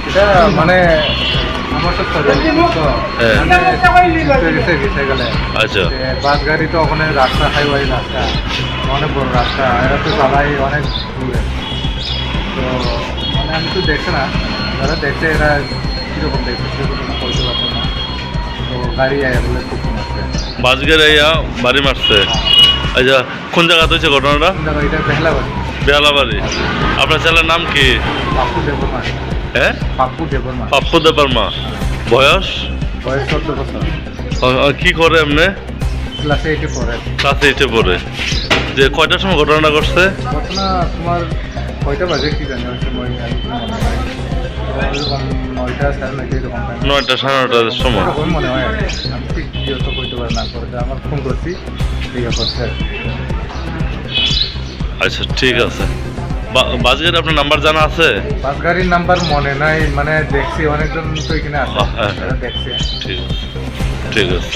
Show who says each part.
Speaker 1: এটা মানে আমার তো গেছে গেলে
Speaker 2: আচ্ছা
Speaker 1: বাস গাড়ি তো ওখানে রাস্তা হাইওয়ে রাস্তা অনেক বড় রাস্তা এরা তো চালাই অনেক দূরে তো মানে আমি তো দেখছি না যারা দেখছে এরা কীরকম দেখছে সেরকম করতে পারতো না তো গাড়ি আয় বলে খুব মারছে
Speaker 2: বাস গাড়ি বাড়ি মারছে আচ্ছা কোন জায়গাতে হয়েছে ঘটনাটা
Speaker 1: এটা বেহলা বাড়ি
Speaker 2: বেহালাবাড়ি আপনার ছেলের নাম কি
Speaker 1: পাপ্পু দেবর্মা
Speaker 2: হ্যাঁ
Speaker 1: পাপ্পু দেবর্মা
Speaker 2: পাপ্পু দেবার মা বয়স
Speaker 1: বয়স 14 বছর
Speaker 2: কি করে এমনি
Speaker 1: ক্লাসে 8 পড়ে
Speaker 2: ক্লাসে 8 পড়ে যে কয়টার সময় ঘটনাটা ঘটছে
Speaker 1: ঘটনা তোমার কয়টা বাজে কি জানি ওই সময় আমি মনে হয় এরকম 9টা 9:30 এরকম
Speaker 2: 9টা 9:30টার সময়
Speaker 1: এরকম মনে হয় আর কি। আমি ঠিক বিরত করতে পারি না করে আমার ফোন করছি ঠিক আছে
Speaker 2: আচ্ছা ঠিক আছে বাস গাড়ি আপনার নাম্বার জানা আছে
Speaker 1: বাস গাড়ির নাম্বার মনে নাই মানে দেখছি অনেকজন তো এখানে আছে
Speaker 2: হ্যাঁ, হ্যাঁ।
Speaker 1: দেখছি
Speaker 2: ঠিক আছে ঠিক আছে